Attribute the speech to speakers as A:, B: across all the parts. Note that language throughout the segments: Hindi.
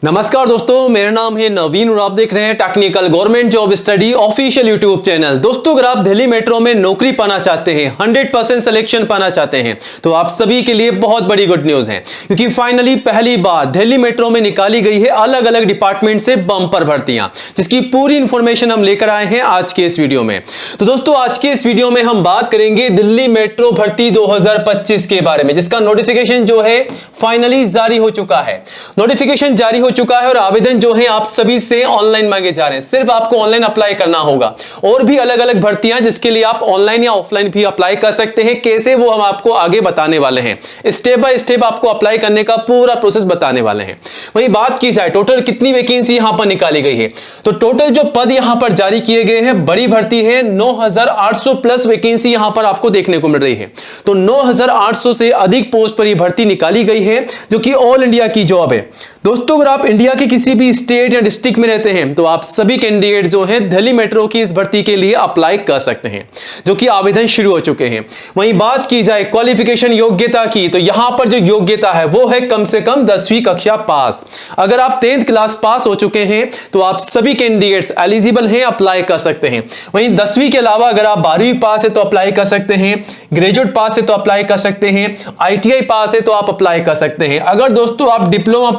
A: नमस्कार दोस्तों, मेरा नाम है नवीन और आप देख रहे हैं technical government job study official YouTube channel. दोस्तों, अगर आप दिल्ली मेट्रो में नौकरी पाना चाहते हैं, 100% सिलेक्शन पाना चाहते हैं, तो आप सभी के लिए बहुत बड़ी गुड न्यूज है, क्योंकि फाइनली पहली बार दिल्ली मेट्रो में निकाली गई है अलग अलग डिपार्टमेंट से बम्पर भर्तियां, जिसकी पूरी इंफॉर्मेशन हम लेकर आए हैं आज के इस वीडियो में। तो दोस्तों, आज के इस वीडियो में हम बात करेंगे दिल्ली मेट्रो भर्ती 2025 के बारे में, जिसका नोटिफिकेशन जो है फाइनली जारी हो चुका है। नोटिफिकेशन जारी हो चुका है और आवेदन जो है आप सभी से ऑनलाइन मांगे जा रहे हैं। सिर्फ आपको ऑनलाइन अप्लाई करना होगा। और भी अलग अलग भर्तियां जिसके लिए आप ऑनलाइन या ऑफलाइन भी अप्लाई कर सकते हैं, कैसे वो हम आपको आगे बताने वाले हैं। स्टेप बाय स्टेप आपको अप्लाई करने का पूरा प्रोसेस बताने वाले हैं। वहीं बात की जाए टोटल कितनी वैकेंसी यहां पर निकाली गई है, तो टोटल जो पद यहां पर जारी किए गए हैं, बड़ी भर्ती है, 9800 प्लस वैकेंसी यहां पर आपको देखने को मिल रही है। तो 9800 से अधिक पोस्ट पर यह भर्ती निकाली गई है, जो कि ऑल इंडिया की जॉब है। दोस्तों, अगर आप इंडिया के किसी भी स्टेट या डिस्ट्रिक्ट में रहते हैं, तो आप सभी कैंडिडेट जो हैं दिल्ली मेट्रो की इस भर्ती के लिए अप्लाई कर सकते हैं, जो कि आवेदन शुरू हो चुके हैं। वहीं बात की जाए क्वालिफिकेशन योग्यता की, तो यहां पर जो योग्यता है वो है कम से कम 10वीं कक्षा पास। अगर आप 10th क्लास पास हो चुके हैं तो आप सभी कैंडिडेट्स एलिजिबल हैं, अप्लाई कर सकते हैं। वहीं 10वीं के अलावा अगर आप 12वीं पास है तो अप्लाई कर सकते हैं, ग्रेजुएट पास है तो अप्लाई कर सकते हैं, ITI पास है तो आप अप्लाई कर सकते हैं। अगर दोस्तों आप डिप्लोमा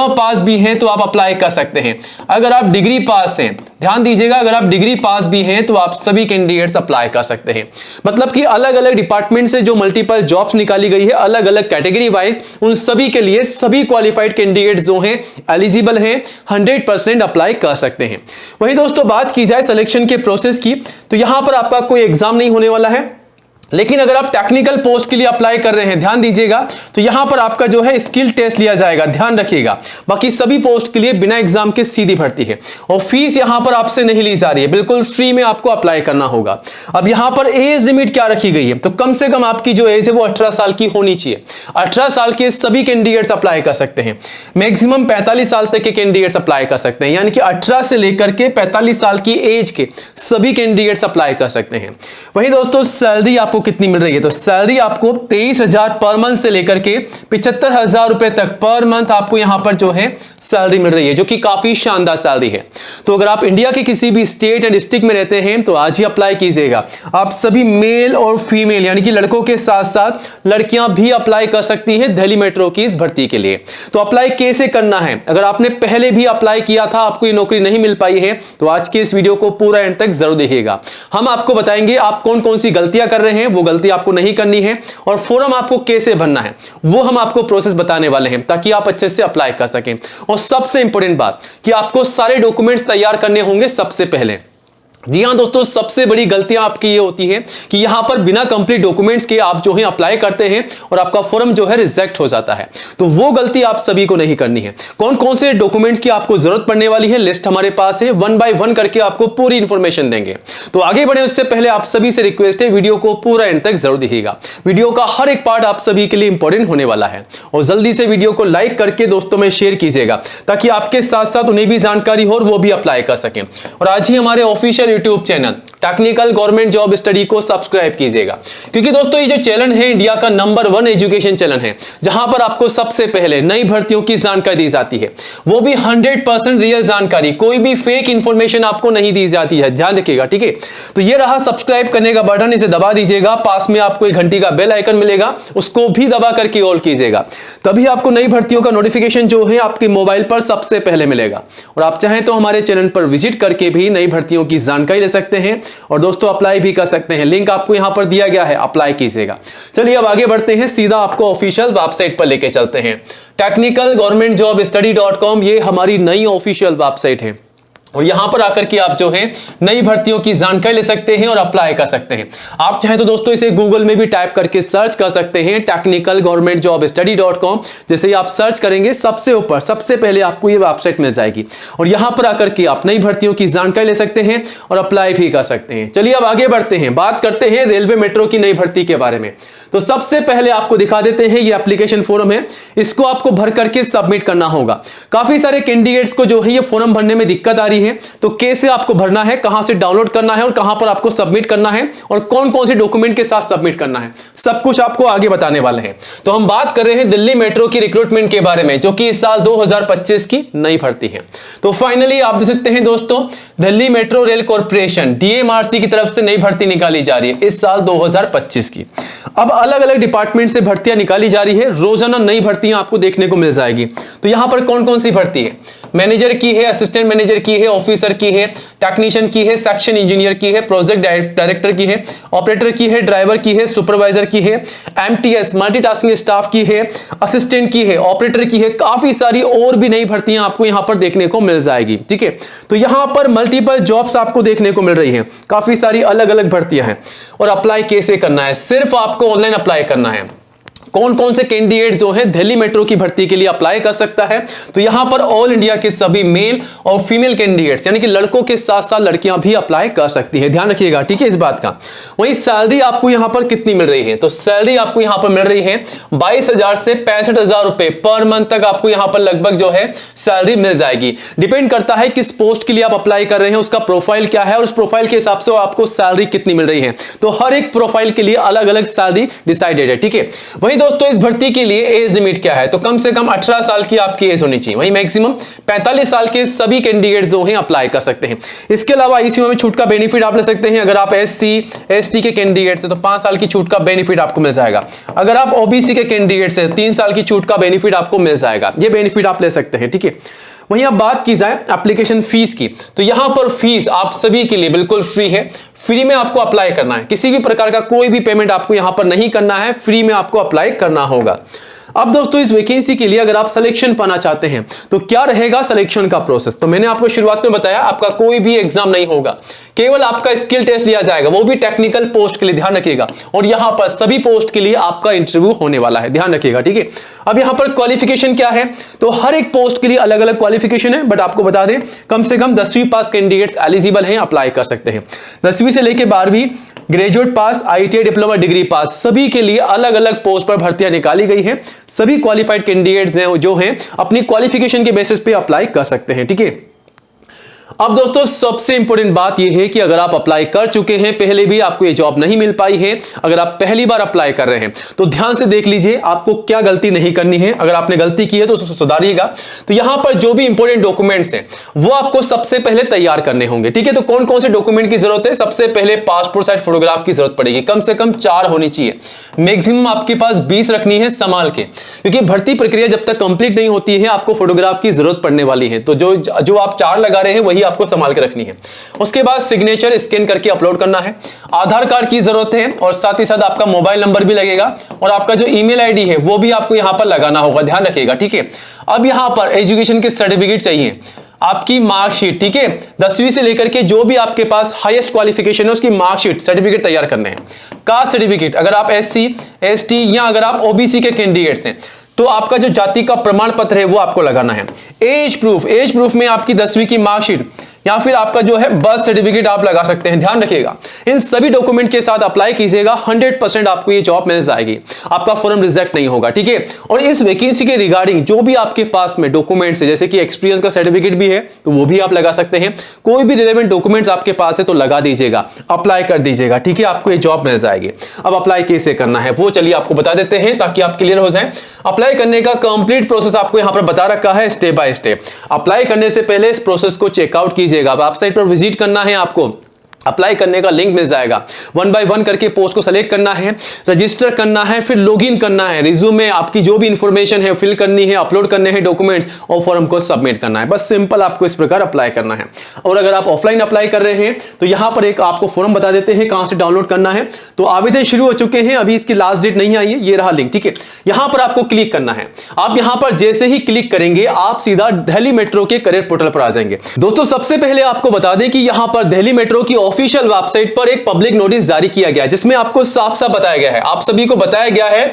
A: पास भी हैं तो आप अप्लाई कर सकते हैं। अगर आप डिग्री पास हैं, ध्यान दीजिएगा, अगर आप डिग्री पास भी हैं तो आप सभी कैंडिडेट्स अप्लाई कर सकते हैं। मतलब कि अलग अलग डिपार्टमेंट से जो मल्टीपल जॉब्स निकाली गई है अलग अलग कैटेगरी वाइज, उन सभी के लिए सभी क्वालिफाइड कैंडिडेट्स जो हैं एलिजिबल हैं, 100% अप्लाई कर सकते हैं। वहीं दोस्तों बात की जाए सिलेक्शन के प्रोसेस की, तो यहां पर आपका कोई एग्जाम नहीं होने वाला है। लेकिन अगर आप टेक्निकल पोस्ट के लिए अप्लाई कर रहे हैं, ध्यान दीजिएगा, तो यहां पर आपका जो है स्किल टेस्ट लिया जाएगा, ध्यान रखिएगा। बाकी सभी पोस्ट के लिए बिना एग्जाम के सीधी भर्ती है और फीस यहां पर आपसे नहीं ली जा रही है, बिल्कुल फ्री में आपको अप्लाई करना होगा। अब यहां पर एज लिमिट क्या रखी गई है, तो कम से कम आपकी जो एज है वो 18 साल की होनी चाहिए। 18 साल के सभी कैंडिडेट्स अप्लाई कर सकते हैं। मैक्सिमम 45 साल तक के कैंडिडेट्स अप्लाई कर सकते हैं, यानी कि 18 से लेकर के 45 साल की एज के सभी कैंडिडेट्स अप्लाई कर सकते हैं। वहीं दोस्तों सैलरी आपको कितनी मिल रही है, तो सैलरी आपको 23,000 पर मंथ से लेकर के 75,000 रुपए तक पर मंथ आपको यहां पर जो है सैलरी मिल रही है, जो कि काफी शानदार सैलरी है। तो अगर आप इंडिया के किसी भी स्टेट या डिस्ट्रिक्ट में रहते हैं तो आज ही अप्लाई कीजिएगा। आप सभी मेल और फीमेल यानी कि लड़कों के साथ साथ लड़कियां भी अप्लाई कर सकती हैं दिल्ली मेट्रो की इस भर्ती के लिए। तो अप्लाई कैसे करना है, अगर आपने पहले भी अप्लाई किया था, आपको ये नौकरी नहीं मिल पाई है, तो आज के इस वीडियो को पूरा एंड तक जरूर देखिएगा। हम आपको बताएंगे आप कौन कौन सी गलतियां कर रहे हैं, वो गलती आपको नहीं करनी है, और फॉर्म आपको कैसे भरना है वो हम आपको प्रोसेस बताने वाले हैं, ताकि आप अच्छे से अप्लाई कर सकें। और सबसे इंपॉर्टेंट बात कि आपको सारे डॉक्यूमेंट्स तैयार करने होंगे सबसे पहले। जी हां दोस्तों, सबसे बड़ी गलतियां आपकी ये होती है कि यहां पर बिना कंप्लीट डॉक्यूमेंट्स के आप जो है अप्लाई करते हैं और आपका फॉर्म जो है रिजेक्ट हो जाता है। तो वो गलती आप सभी को नहीं करनी है। कौन कौन से डॉक्यूमेंट्स की आपको जरूरत पड़ने वाली है, लिस्ट हमारे पास है, 1 बाय 1 करके आपको पूरी इंफॉर्मेशन देंगे। तो आगे बढ़े उससे पहले आप सभी से रिक्वेस्ट है, वीडियो को पूरा एंड तक जरूर देखिएगा। वीडियो का हर एक पार्ट आप सभी के लिए इंपॉर्टेंट होने वाला है, और जल्दी से वीडियो को लाइक करके दोस्तों में शेयर कीजिएगा, ताकि आपके साथ साथ उन्हें भी जानकारी हो और वो भी अप्लाई कर सकें। और आज ही हमारे official YouTube channel technical government job study को सब्सक्राइब कीजिएगा, क्योंकि दोस्तों ये जो चैनल है इंडिया का नंबर 1 एजुकेशन चैनल है, जहां पर आपको सबसे पहले नई भर्तियों की जानकारी दी जाती है, वो भी 100% रियल जानकारी, कोई भी फेक इंफॉर्मेशन आपको नहीं दी जाती है, ध्यान रखिएगा, ठीक है। तो ये रहा सब्सक्राइब करने का बटन, इसे दबा दीजिएगा। पास में आपको एक घंटी का बेल आइकन मिलेगा, उसको भी दबा करके ऑल कीजिएगा, तभी आपको नई भर्तियों का नोटिफिकेशन जो है आपके मोबाइल पर सबसे पहले मिलेगा। और आप चाहें तो हमारे चैनल पर विजिट करके भी नई भर्तियों की जानकारी ले सकते हैं, और दोस्तों अप्लाई भी कर सकते हैं। लिंक आपको यहां पर दिया गया है, अप्लाई कीजिएगा। चलिए अब आगे बढ़ते हैं, सीधा आपको ऑफिशियल वेबसाइट पर लेके चलते हैं। टेक्निकल गवर्नमेंट जॉब स्टडी.com ये हमारी नई ऑफिशियल वेबसाइट है, और यहां पर आकर के आप जो है नई भर्तियों की जानकारी ले सकते हैं और अप्लाई कर सकते हैं। आप चाहें तो दोस्तों इसे गूगल में भी टाइप करके सर्च कर सकते हैं, टेक्निकल गवर्नमेंट जॉब स्टडी.com। जैसे ही आप सर्च करेंगे सबसे ऊपर सबसे पहले आपको ये वेबसाइट मिल जाएगी, और यहां पर आकर के आप नई भर्तियों की जानकारी ले सकते हैं और अप्लाई भी कर सकते हैं। चलिए अब आगे बढ़ते हैं, बात करते हैं रेलवे मेट्रो की नई भर्ती के बारे में। तो सबसे पहले आपको दिखा देते हैं, ये एप्लीकेशन फॉर्म है, इसको आपको भर करके सबमिट करना होगा। काफी सारे कैंडिडेट्स को जो है ये फॉर्म भरने में दिक्कत आ रही है तो कैसे आपको भरना है, कहां से डाउनलोड करना है और कहां पर आपको सबमिट करना है और कौन कौन से डॉक्यूमेंट के साथ सबमिट करना है, सब कुछ आपको आगे बताने वाले हैं। तो हम बात कर रहे हैं दिल्ली मेट्रो की रिक्रूटमेंट के बारे में, जो कि इस साल 2025 की नई भर्ती है। तो फाइनली आप देख सकते हैं दोस्तों, Delhi metro rail corporation DMRC की तरफ से नई भर्ती निकाली जा रही है इस साल 2025 की। अब अलग अलग डिपार्टमेंट से भर्तियां निकाली जा रही है, रोजाना नई भर्तियां आपको देखने को मिल जाएगी। तो यहां पर कौन कौन सी भर्ती है, मैनेजर की है, असिस्टेंट मैनेजर की है, ऑफिसर की है, टेक्नीशियन की है, सेक्शन इंजीनियर की है, प्रोजेक्ट डायरेक्टर की है, ऑपरेटर की है, ड्राइवर की है, सुपरवाइजर की है, MTS मल्टीटास्किंग स्टाफ की है, असिस्टेंट की है, ऑपरेटर की है, काफी सारी और भी नई भर्तियां आपको यहां पर देखने को मिल जाएगी। ठीक है, तो यहां पर मल्टीपल जॉब्स आपको देखने को मिल रही है, काफी सारी अलग अलग भर्तियां हैं। और अप्लाई कैसे करना है, सिर्फ आपको ऑनलाइन अप्लाई करना है। कौन कौन से कैंडिडेट जो है दिल्ली मेट्रो की भर्ती के लिए अप्लाई कर सकता है, तो यहां पर ऑल इंडिया के सभी मेल और फीमेल कैंडिडेट्स यानी कि लड़कों के साथ साथ लड़कियां भी अप्लाई कर सकती है, ध्यान रखिएगा। ठीक है इस बात का। वहीं सैलरी आपको यहां पर कितनी मिल रही है, तो सैलरी आपको यहां पर मिल रही है 22,000 से 65,000 रुपए पर मंथ तक आपको यहां पर लगभग जो है सैलरी मिल जाएगी। डिपेंड करता है किस पोस्ट के लिए आप अप्लाई कर रहे हैं, उसका प्रोफाइल क्या है और उस प्रोफाइल के हिसाब से आपको सैलरी कितनी मिल रही है। तो हर एक प्रोफाइल के लिए अलग अलग सैलरी डिसाइडेड है। ठीक है, वहीं दोस्तों इस भर्ती के लिए एज लिमिट क्या है, तो कम से कम 18 साल की आपकी एज होनी चाहिए। वहीं मैक्सिमम 45 साल के सभी कैंडिडेट्स जो हैं अप्लाई कर सकते हैं। इसके अलावा ICU में छूट का बेनिफिट आप ले सकते हैं। अगर आप SC ST के कैंडिडेट्स हैं तो 5 साल की छूट का बेनिफिट आपको मिल जाएगा। अगर आप OBC के कैंडिडेट्स हैं 3 साल की छूट का बेनिफिट आपको मिल जाएगा। ये बेनिफिट आप ले सकते हैं। ठीक है, वहीं अब बात की जाए एप्लीकेशन फीस की, तो यहां पर फीस आप सभी के लिए बिल्कुल फ्री है। फ्री में आपको अप्लाई करना है, किसी भी प्रकार का कोई भी पेमेंट आपको यहां पर नहीं करना है, फ्री में आपको अप्लाई करना होगा। अब दोस्तों इस वैकेंसी के लिए अगर आप सिलेक्शन पाना चाहते हैं तो क्या रहेगा सिलेक्शन का प्रोसेस, तो मैंने आपको शुरुआत में बताया आपका कोई भी एग्जाम नहीं होगा, केवल आपका स्किल टेस्ट लिया जाएगा, वो भी टेक्निकल पोस्ट के लिए, ध्यान रखिएगा। और यहां पर सभी पोस्ट के लिए आपका इंटरव्यू होने वाला है, ध्यान रखिएगा। ठीक है, अब यहां पर क्वालिफिकेशन क्या है, तो हर एक पोस्ट के लिए अलग अलग क्वालिफिकेशन है, बट आपको बता दें कम से कम 10वीं पास कैंडिडेट्स एलिजिबल हैं, अप्लाई कर सकते हैं। 10वीं से लेकर 12वीं, graduate pass, ITI diploma degree pass, सभी के लिए अलग अलग पोस्ट पर भर्तियां निकाली गई है। सभी क्वालिफाइड कैंडिडेट्स हैं जो हैं अपनी क्वालिफिकेशन के बेसिस पे अप्लाई कर सकते हैं। ठीक है, अब दोस्तों सबसे इंपॉर्टेंट बात यह है कि अगर आप अप्लाई कर चुके हैं पहले भी, आपको ये जॉब नहीं मिल पाई है, अगर आप पहली बार अप्लाई कर रहे हैं तो ध्यान से देख लीजिए आपको क्या गलती नहीं करनी है। अगर आपने गलती की है तो उसको सुधारिएगा। तो यहां पर जो भी इंपॉर्टेंट डॉक्यूमेंट्स हैं वो आपको सबसे पहले तैयार करने होंगे। ठीक है, तो कौन कौन से डॉक्यूमेंट की जरूरत है, सबसे पहले पासपोर्ट साइज फोटोग्राफ की जरूरत पड़ेगी, कम से कम 4 होनी चाहिए, मैक्सिमम आपके पास 20 रखनी है संभाल के, क्योंकि भर्ती प्रक्रिया जब तक कंप्लीट नहीं होती है आपको फोटोग्राफ की जरूरत पड़ने वाली है। तो जो आप 4 लगा रहे हैं वही आपको संभाल के रखनी है। उसके बाद सिग्नेचर स्कैन करके अपलोड करना है, आधार कार्ड की जरूरत है और साथ ही साथ आपका मोबाइल नंबर भी लगेगा और आपका जो ईमेल आईडी है वो भी आपको यहां पर लगाना होगा, ध्यान रखिएगा। ठीक है, अब यहां पर एजुकेशन के सर्टिफिकेट चाहिए, आपकी मार्कशीट। ठीक है, 10वीं से लेकर के जो भी आपके पास हाईएस्ट क्वालिफिकेशन है उसकी मार्कशीट सर्टिफिकेट तैयार करने हैं। कास्ट सर्टिफिकेट, अगर आप SC ST या अगर आप OBC के कैंडिडेट्स हैं तो आपका जो जाति का प्रमाण पत्र है वो आपको लगाना है। एज प्रूफ में आपकी 10वीं की मार्कशीट या फिर आपका जो है बर्थ सर्टिफिकेट आप लगा सकते हैं, ध्यान रखिएगा। इन सभी डॉक्यूमेंट के साथ अप्लाई कीजिएगा, 100% आपको ये जॉब मिल जाएगी, आपका फॉर्म रिजेक्ट नहीं होगा। ठीक है, और इस वैकेंसी के रिगार्डिंग जो भी आपके पास में डॉक्यूमेंट्स है, जैसे कि एक्सपीरियंस का सर्टिफिकेट भी है तो वो भी आप लगा सकते हैं, कोई भी रिलेवेंट डॉक्यूमेंट्स आपके पास है तो लगा दीजिएगा, अप्लाई कर दीजिएगा। ठीक है, आपको ये जॉब मिल जाएगी। अब अप्लाई कैसे करना है वो चलिए आपको बता देते हैं ताकि आप क्लियर हो जाए। अप्लाई करने का कंप्लीट प्रोसेस आपको यहां पर बता रखा है स्टेप बाय स्टेप। अप्लाई करने से पहले इस प्रोसेस को चेकआउट कीजिएगा। वेबसाइट पर विजिट करना है आपको, अप्लाई करने का लिंक मिल जाएगा, 1 बाय 1 करके पोस्ट को सेलेक्ट करना है, रजिस्टर करना है, फिर लॉगिन करना है, रिज्यूमे आपकी जो भी इंफॉर्मेशन है फिल करनी है, अपलोड करने हैं डॉक्यूमेंट्स और फॉर्म को सबमिट करना है। बस सिंपल आपको इस प्रकार अप्लाई करना है। और अगर आप ऑफलाइन अप्लाई कर रहे हैं तो यहां पर एक आपको फॉर्म बता देते हैं कहां से डाउनलोड करना है। तो आवेदन शुरू हो चुके हैं, अभी इसकी लास्ट डेट नहीं आई है, ये रहा लिंक। ठीक है, यहां पर आपको क्लिक करना है। आप यहां पर जैसे ही क्लिक करेंगे आप सीधा दिल्ली मेट्रो के करियर पोर्टल पर आ जाएंगे। दोस्तों सबसे पहले आपको बता दें कि यहां पर दिल्ली मेट्रो की ऑफिशियल वेबसाइट पर एक पब्लिक नोटिस जारी किया गया जिसमें आपको साफ साफ बताया गया है, आप सभी को बताया गया है,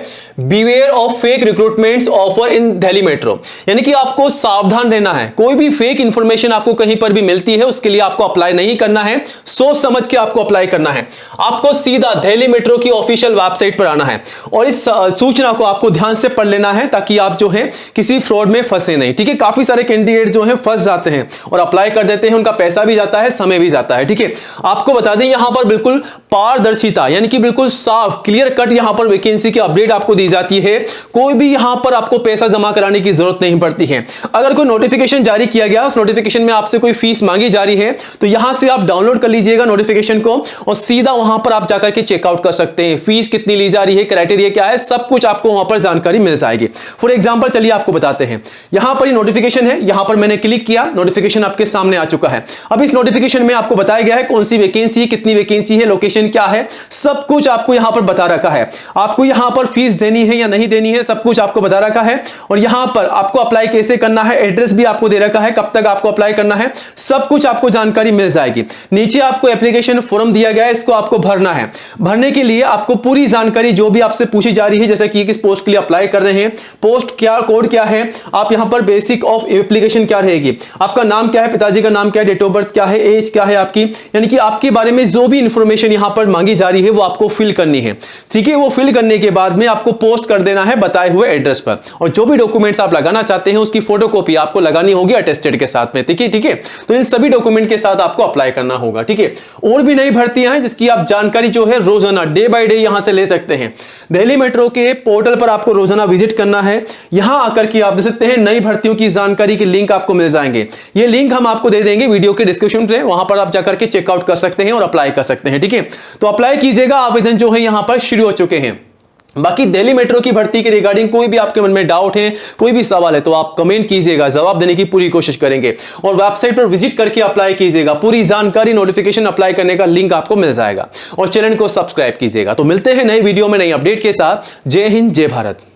A: beware of fake recruitments offer in Delhi metro. यानी कि आपको सावधान रहना है, कोई भी फेक इंफॉर्मेशन आपको कहीं पर भी मिलती है उसके लिए आपको अप्लाई नहीं करना है, सोच समझ के आपको अप्लाई करना है। आपको सीधा दिल्ली मेट्रो की ऑफिशियल वेबसाइट पर आना है और इस सूचना को आपको ध्यान से पढ़ लेना है ताकि आप जो है किसी फ्रॉड में फंसे नहीं। ठीक है, काफी सारे कैंडिडेट जो है फंस जाते हैं और अप्लाई कर देते हैं, उनका पैसा भी जाता है, समय भी जाता है। ठीक है, आपको बता दें यहां पर बिल्कुल पारदर्शिता यानी कि बिल्कुल साफ क्लियर कट यहां पर वैकेंसी की अपडेट आपको दी जाती है, कोई भी यहां पर आपको पैसा जमा कराने की जरूरत नहीं पड़ती है। अगर कोई नोटिफिकेशन जारी किया गया, उस नोटिफिकेशन में आपसे कोई फीस मांगी जा रही है तो यहां से आप डाउनलोड कर लीजिएगा नोटिफिकेशन को और सीधा वहां पर आप जाकर के चेकआउट कर सकते हैं। फीस कितनी ली जा रही है, क्राइटेरिया क्या है, सब कुछ आपको वहां पर जानकारी मिल जाएगी। फॉर एग्जांपल चलिए आपको बताते हैं, यहां पर नोटिफिकेशन है, यहां पर मैंने क्लिक किया, नोटिफिकेशन आपके सामने आ चुका है। अब इस नोटिफिकेशन में आपको बताया गया है कौन सी वैकेंसी, कितनी वैकेंसी है, लोकेशन क्या है, सब कुछ आपको यहां पर बता रखा है। आपको यहां पर फीस देनी है या नहीं देनी है, सब कुछ आपको बता रखा है और यहां पर आपको अप्लाई कैसे करना है, एड्रेस भी आपको दे रखा है, कब तक आपको अप्लाई करना है, सब कुछ आपको जानकारी मिल जाएगी। नीचे आपको एप्लीकेशन फॉर्म दिया गया है, इसको आपको भरना है। भरने के लिए आपको पूरी जानकारी जो भी आपसे पूछी जा रही है, जैसे कि किस पोस्ट के लिए अप्लाई कर रहे हैं, पोस्ट क्या, कोड क्या है, आप यहां पर बेसिक ऑफ एप्लीकेशन क्या रहेगी, आपका नाम क्या है, पिताजी का नाम क्या है, डेट ऑफ बर्थ क्या है, एज क्या है आपकी, यानी कि आपके बारे में जो भी इंफॉर्मेशन यहां पर मांगी जा रही है वो आपको फिल करनी है। ठीक है, वो फिल करने के बाद में आपको पोस्ट कर देना है बताए हुए एड्रेस पर और जो भी डॉक्यूमेंट्स आप लगाना चाहते हैं उसकी फोटोकॉपी आपको लगानी होगी अटेस्टेड के साथ में। ठीक है, ठीक है, तो इन सभी डॉक्यूमेंट के साथ आपको अप्लाई करना होगा। ठीक है, और भी नई भर्तियां हैं जिसकी आप जानकारी जो है रोजाना डे बाय डे यहां से ले सकते हैं। दिल्ली मेट्रो के पोर्टल पर आपको रोजाना विजिट करना है, यहां आकर के आप देख सकते हैं नई भर्तियों की जानकारी के लिंक आपको मिल जाएंगे। ये लिंक हम आपको दे देंगे वीडियो के डिस्क्रिप्शन में, वहां पर आप जाकर के चेकआउट कर सकते हैं और अप्लाई कर सकते हैं। ठीक है, तो अप्लाई कीजिएगा, आवेदन जो है यहां पर शुरू हो चुके हैं। बाकी दिल्ली मेट्रो की भर्ती के रिगार्डिंग कोई भी आपके मन में डाउट है, कोई भी सवाल है तो आप कमेंट कीजिएगा, जवाब देने की पूरी कोशिश करेंगे और वेबसाइट पर विजिट करके अप्लाई कीजिएगा। पूरी जानकारी, नोटिफिकेशन, अप्लाई करने का लिंक आपको मिल जाएगा और चैनल को सब्सक्राइब कीजिएगा। तो मिलते हैं नई वीडियो में नई अपडेट के साथ। जय हिंद, जय भारत।